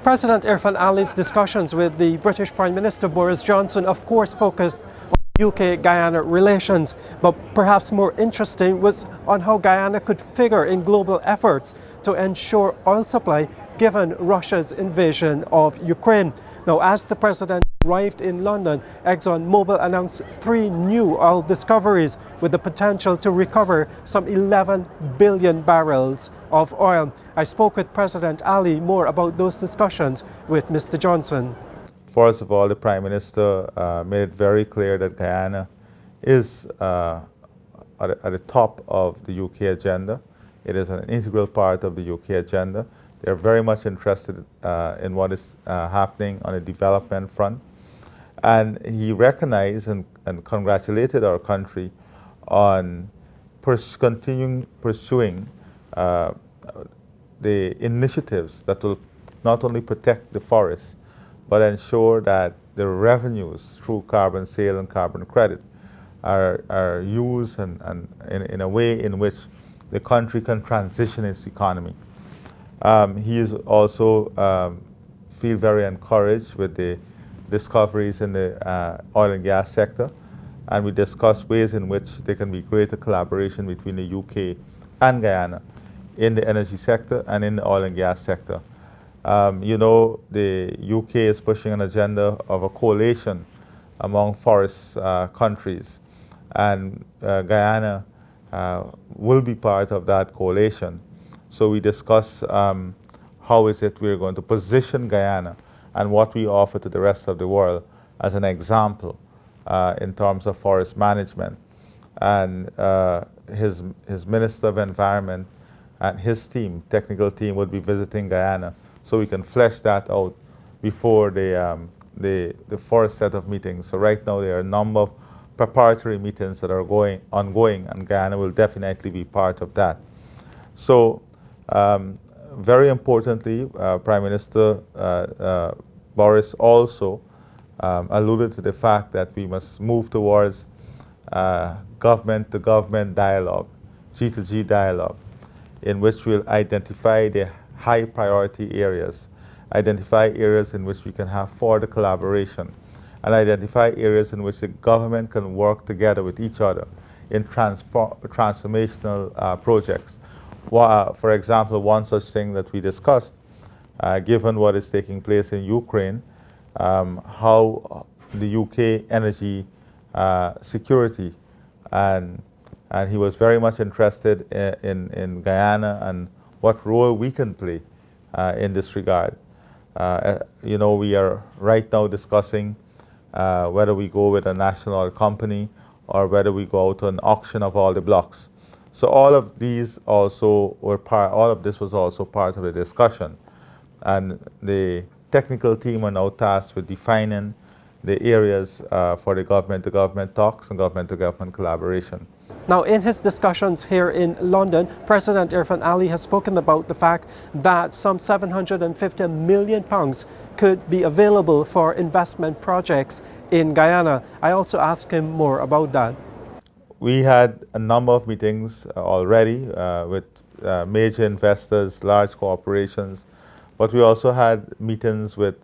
President Irfaan Ali's discussions with the British Prime Minister Boris Johnson of course focused on UK-Guyana relations, but perhaps more interesting was on how Guyana could figure in global efforts to ensure oil supply given Russia's invasion of Ukraine. Now, as the President arrived in London, ExxonMobil announced 3 new oil discoveries with the potential to recover some 11 billion barrels of oil. I spoke with President Ali more about those discussions with Mr. Johnson. First of all, the Prime Minister made it very clear that Guyana is at the top of the UK agenda. It is an integral part of the UK agenda. They're very much interested in what is happening on the development front. And he recognized and congratulated our country on continuing pursuing the initiatives that will not only protect the forests, but ensure that the revenues through carbon sale and carbon credit are used and in a way in which the country can transition its economy. He is also feel very encouraged with the discoveries in the oil and gas sector, and we discussed ways in which there can be greater collaboration between the UK and Guyana in the energy sector and in the oil and gas sector. You know, the UK is pushing an agenda of a coalition among forest countries, and Guyana will be part of that coalition. So we discuss how is it we're going to position Guyana and what we offer to the rest of the world as an example in terms of forest management. And his Minister of Environment and his team, technical team, would be visiting Guyana so we can flesh that out before the first set of meetings. So right now there are a number of preparatory meetings that are ongoing, and Guyana will definitely be part of that. So very importantly, Prime Minister Boris also alluded to the fact that we must move towards government-to-government dialogue, G-to-G dialogue, in which we'll identify the high priority areas, identify areas in which we can have further collaboration, and identify areas in which the government can work together with each other in transformational projects. For example, one such thing that we discussed, given what is taking place in Ukraine, how the UK energy security, and he was very much interested in Guyana and what role we can play in this regard. You know, we are right now discussing whether we go with a national oil company or whether we go out to an auction of all the blocks. So all of these also were all of this was also part of the discussion. And the technical team are now tasked with defining the areas for the government-to-government talks and government-to-government collaboration. Now, in his discussions here in London, President Irfaan Ali has spoken about the fact that some £750 million could be available for investment projects in Guyana. I also asked him more about that. We had a number of meetings already with major investors, large corporations, but we also had meetings with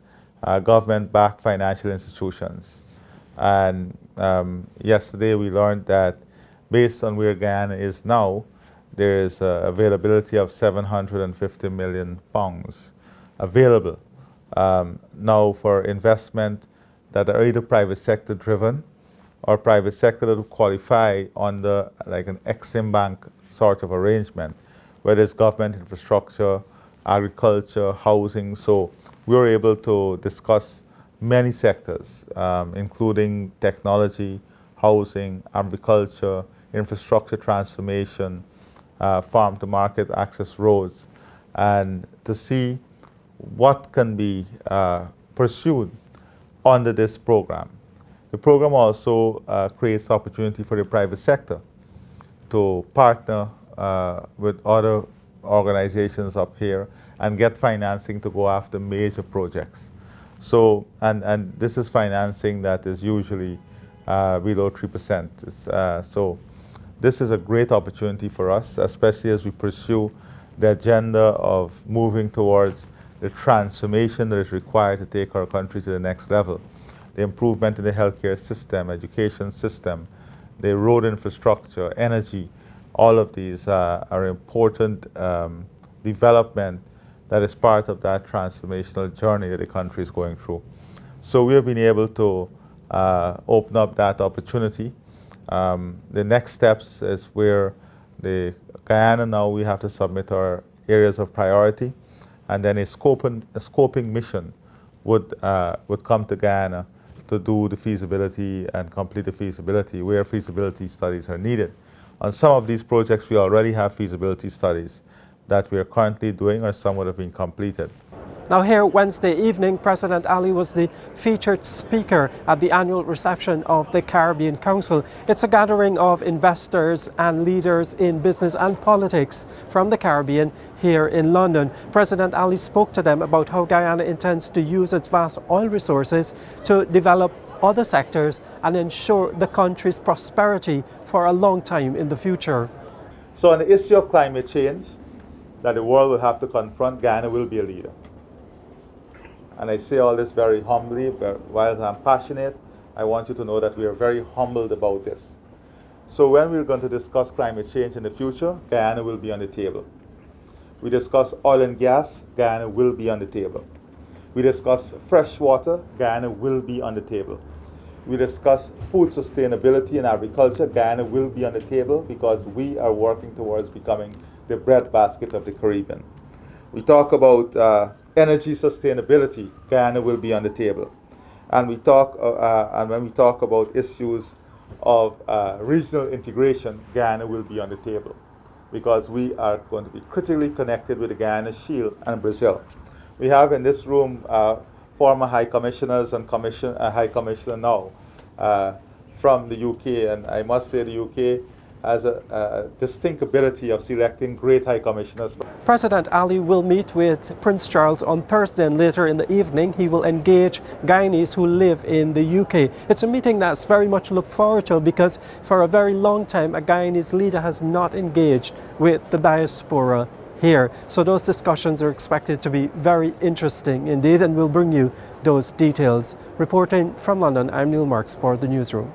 government-backed financial institutions. And yesterday we learned that based on where Guyana is now, there is availability of £750 million available now for investment that are either private sector driven or private sector that would qualify under like an Exim Bank sort of arrangement, where there's government infrastructure, agriculture, housing. So we were able to discuss many sectors, including technology, housing, agriculture, infrastructure transformation, farm to market access roads, and to see what can be pursued under this program. The program also creates opportunity for the private sector to partner with other organizations up here and get financing to go after major projects. So, and this is financing that is usually below 3%. So this is a great opportunity for us, especially as we pursue the agenda of moving towards the transformation that is required to take our country to the next level. The improvement in the healthcare system, education system, the road infrastructure, energy, all of these are important development that is part of that transformational journey that the country is going through. So we have been able to open up that opportunity. The next steps is where the Guyana now we have to submit our areas of priority, and then a scoping mission would come to Guyana to do the feasibility and complete the feasibility where feasibility studies are needed. On some of these projects we already have feasibility studies that we are currently doing, or some would have been completed. Now here Wednesday evening, President Ali was the featured speaker at the annual reception of the Caribbean Council. It's a gathering of investors and leaders in business and politics from the Caribbean here in London. President Ali spoke to them about how Guyana intends to use its vast oil resources to develop other sectors and ensure the country's prosperity for a long time in the future. So on the issue of climate change that the world will have to confront, Guyana will be a leader. And I say all this very humbly, whilst I'm passionate, I want you to know that we are very humbled about this. So when we're going to discuss climate change in the future, Guyana will be on the table. We discuss oil and gas, Guyana will be on the table. We discuss fresh water, Guyana will be on the table. We discuss food sustainability and agriculture, Guyana will be on the table because we are working towards becoming the breadbasket of the Caribbean. We talk about energy sustainability, Guyana will be on the table. And we talk, and when we talk about issues of regional integration, Guyana will be on the table because we are going to be critically connected with the Guyana Shield and Brazil. We have in this room former High Commissioners and High Commissioner now from the UK, and I must say the UK has a distinct ability of selecting great High Commissioners. President Ali will meet with Prince Charles on Thursday, and later in the evening he will engage Guyanese who live in the UK. It's a meeting that's very much looked forward to because for a very long time a Guyanese leader has not engaged with the diaspora here. So those discussions are expected to be very interesting indeed, and we'll bring you those details. Reporting from London, I'm Neil Marks for the Newsroom.